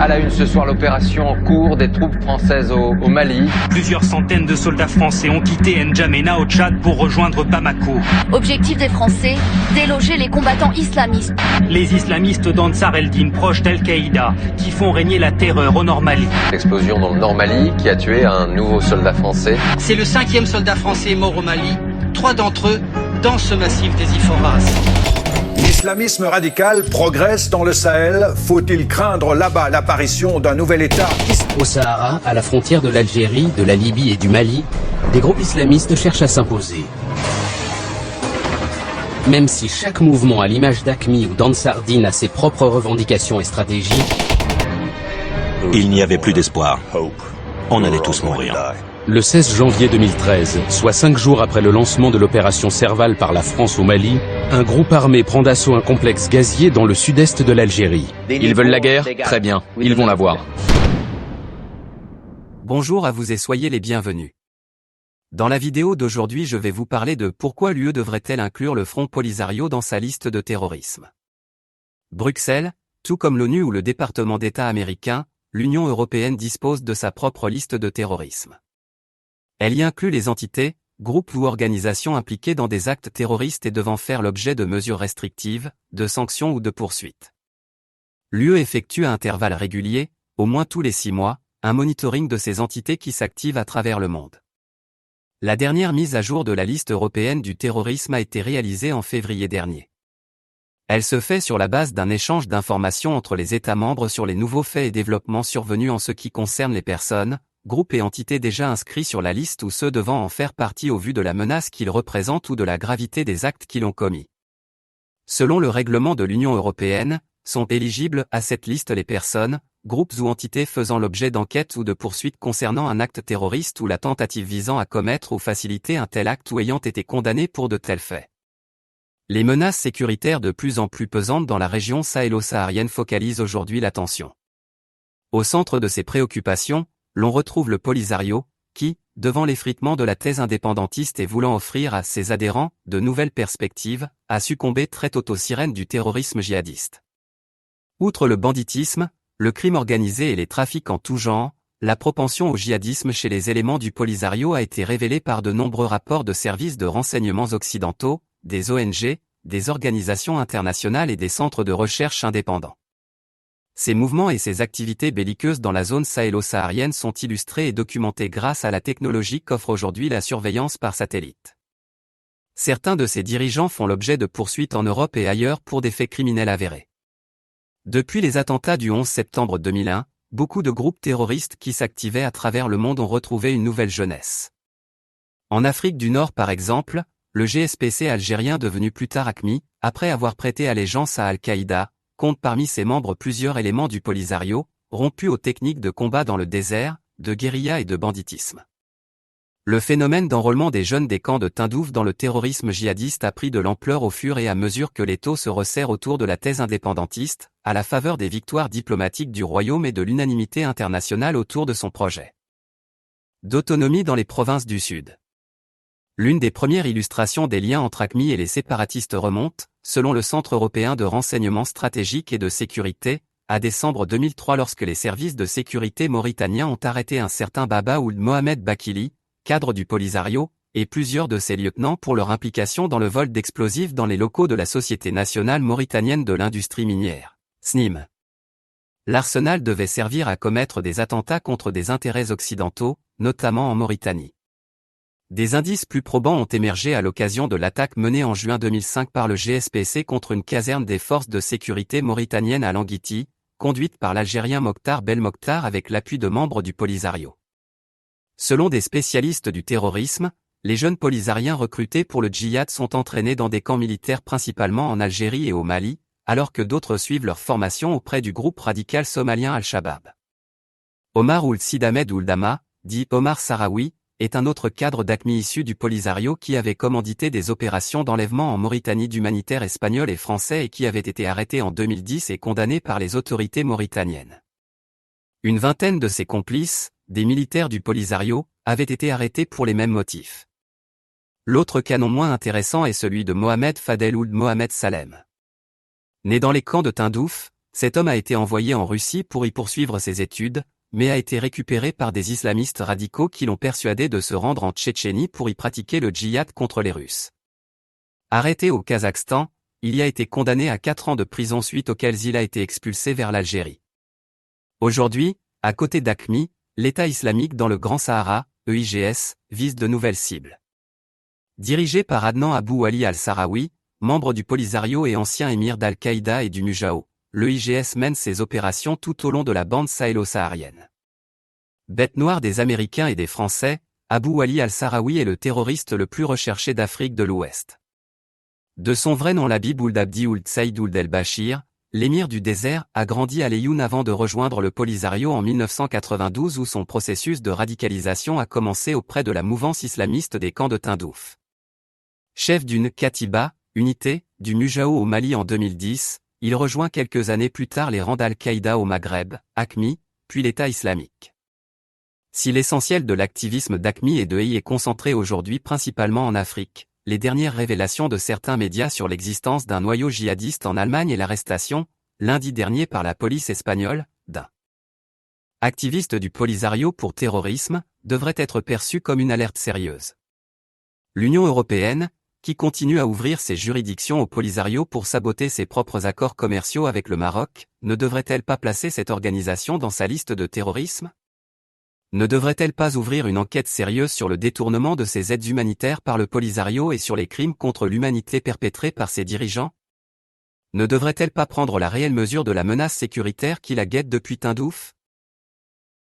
À la une ce soir, l'opération en cours des troupes françaises au Mali. Plusieurs centaines de soldats français ont quitté N'Djamena au Tchad pour rejoindre Bamako. Objectif des Français, déloger les combattants islamistes. Les islamistes d'Ansar el-Din, proches d'Al-Qaïda, qui font régner la terreur au Nord Mali. Explosion dans le Nord Mali qui a tué un nouveau soldat français. C'est le 5e soldat français mort au Mali, 3 d'entre eux dans ce massif des Iforas. L'islamisme radical progresse dans le Sahel. Faut-il craindre là-bas l'apparition d'un nouvel État? Au Sahara, à la frontière de l'Algérie, de la Libye et du Mali, des groupes islamistes cherchent à s'imposer. Même si chaque mouvement, à l'image d'Aqmi ou d'Ansar Din, a ses propres revendications et stratégies, il n'y avait plus d'espoir. On allait tous mourir. le 16 janvier 2013, soit 5 jours après le lancement de l'opération Serval par la France au Mali, un groupe armé prend d'assaut un complexe gazier dans le sud-est de l'Algérie. Ils veulent la guerre? Très bien, ils vont l'avoir. Bonjour à vous et soyez les bienvenus. Dans la vidéo d'aujourd'hui, je vais vous parler de pourquoi l'UE devrait-elle inclure le Front Polisario dans sa liste de terrorisme. Bruxelles, tout comme l'ONU ou le département d'État américain, l'Union européenne dispose de sa propre liste de terrorisme. Elle y inclut les entités, groupes ou organisations impliquées dans des actes terroristes et devant faire l'objet de mesures restrictives, de sanctions ou de poursuites. L'UE effectue à intervalles réguliers, au moins tous les 6 mois, un monitoring de ces entités qui s'activent à travers le monde. La dernière mise à jour de la liste européenne du terrorisme a été réalisée en février dernier. Elle se fait sur la base d'un échange d'informations entre les États membres sur les nouveaux faits et développements survenus en ce qui concerne les personnes, groupes et entités déjà inscrits sur la liste ou ceux devant en faire partie au vu de la menace qu'ils représentent ou de la gravité des actes qu'ils ont commis. Selon le règlement de l'Union européenne, sont éligibles à cette liste les personnes, groupes ou entités faisant l'objet d'enquêtes ou de poursuites concernant un acte terroriste ou la tentative visant à commettre ou faciliter un tel acte ou ayant été condamnés pour de tels faits. Les menaces sécuritaires de plus en plus pesantes dans la région sahélo-saharienne focalisent aujourd'hui l'attention. Au centre de ces préoccupations, l'on retrouve le Polisario, qui, devant l'effritement de la thèse indépendantiste et voulant offrir à ses adhérents de nouvelles perspectives, a succombé très tôt aux sirènes du terrorisme djihadiste. Outre le banditisme, le crime organisé et les trafics en tout genre, la propension au djihadisme chez les éléments du Polisario a été révélée par de nombreux rapports de services de renseignements occidentaux, des ONG, des organisations internationales et des centres de recherche indépendants. Ces mouvements et ces activités belliqueuses dans la zone sahélo-saharienne sont illustrés et documentés grâce à la technologie qu'offre aujourd'hui la surveillance par satellite. Certains de ces dirigeants font l'objet de poursuites en Europe et ailleurs pour des faits criminels avérés. Depuis les attentats du 11 septembre 2001, beaucoup de groupes terroristes qui s'activaient à travers le monde ont retrouvé une nouvelle jeunesse. En Afrique du Nord par exemple, le GSPC algérien devenu plus tard Aqmi, après avoir prêté allégeance à Al-Qaïda, compte parmi ses membres plusieurs éléments du Polisario, rompus aux techniques de combat dans le désert, de guérilla et de banditisme. Le phénomène d'enrôlement des jeunes des camps de Tindouf dans le terrorisme djihadiste a pris de l'ampleur au fur et à mesure que l'étau se resserre autour de la thèse indépendantiste, à la faveur des victoires diplomatiques du royaume et de l'unanimité internationale autour de son projet d'autonomie dans les provinces du Sud. L'une des premières illustrations des liens entre Aqmi et les séparatistes remonte, selon le Centre européen de renseignement stratégique et de sécurité, à décembre 2003 lorsque les services de sécurité mauritaniens ont arrêté un certain Baba Ould Mohamed Bakili, cadre du Polisario, et plusieurs de ses lieutenants pour leur implication dans le vol d'explosifs dans les locaux de la Société nationale mauritanienne de l'industrie minière, SNIM. L'arsenal devait servir à commettre des attentats contre des intérêts occidentaux, notamment en Mauritanie. Des indices plus probants ont émergé à l'occasion de l'attaque menée en juin 2005 par le GSPC contre une caserne des forces de sécurité mauritaniennes à Languiti, conduite par l'Algérien Mokhtar Belmokhtar avec l'appui de membres du Polisario. Selon des spécialistes du terrorisme, les jeunes Polisariens recrutés pour le djihad sont entraînés dans des camps militaires principalement en Algérie et au Mali, alors que d'autres suivent leur formation auprès du groupe radical somalien Al-Shabaab. Omar Ould Sid Ahmed Ould Dama, dit Omar Sarawi, est un autre cadre d'Aqmi issu du Polisario qui avait commandité des opérations d'enlèvement en Mauritanie d'humanitaires espagnols et français et qui avait été arrêté en 2010 et condamné par les autorités mauritaniennes. Une vingtaine de ses complices, des militaires du Polisario, avaient été arrêtés pour les mêmes motifs. L'autre cas non moins intéressant est celui de Mohamed Fadel Ould Mohamed Salem. Né dans les camps de Tindouf, Cet homme a été envoyé en Russie pour y poursuivre ses études, mais a été récupéré par des islamistes radicaux qui l'ont persuadé de se rendre en Tchétchénie pour y pratiquer le djihad contre les Russes. Arrêté au Kazakhstan, il y a été condamné à 4 ans de prison suite auxquels il a été expulsé vers l'Algérie. Aujourd'hui, à côté d'AQMI, l'État islamique dans le Grand Sahara, EIGS, vise de nouvelles cibles. Dirigé par Adnan Abou Ali al-Sahraoui, membre du Polisario et ancien émir d'Al-Qaïda et du Mujao, l'EIGS mène ses opérations tout au long de la bande sahélo-saharienne. Bête noire des Américains et des Français, Abou Ali al-Sahraoui est le terroriste le plus recherché d'Afrique de l'Ouest. De son vrai nom Labib Ould Abdi Ould Saïd Ould el-Bachir, l'émir du désert a grandi à Laayoune avant de rejoindre le Polisario en 1992 où son processus de radicalisation a commencé auprès de la mouvance islamiste des camps de Tindouf. Chef d'une Katiba, unité, du Mujao au Mali en 2010, il rejoint quelques années plus tard les rangs d'Al-Qaïda au Maghreb, AQMI, puis l'État islamique. Si l'essentiel de l'activisme d'AQMI et de EI est concentré aujourd'hui principalement en Afrique, les dernières révélations de certains médias sur l'existence d'un noyau djihadiste en Allemagne et l'arrestation, lundi dernier par la police espagnole, d'un activiste du Polisario pour terrorisme, devraient être perçues comme une alerte sérieuse. L'Union européenne, qui continue à ouvrir ses juridictions au Polisario pour saboter ses propres accords commerciaux avec le Maroc, ne devrait-elle pas placer cette organisation dans sa liste de terrorisme ? Ne devrait-elle pas ouvrir une enquête sérieuse sur le détournement de ses aides humanitaires par le Polisario et sur les crimes contre l'humanité perpétrés par ses dirigeants ? Ne devrait-elle pas prendre la réelle mesure de la menace sécuritaire qui la guette depuis Tindouf ?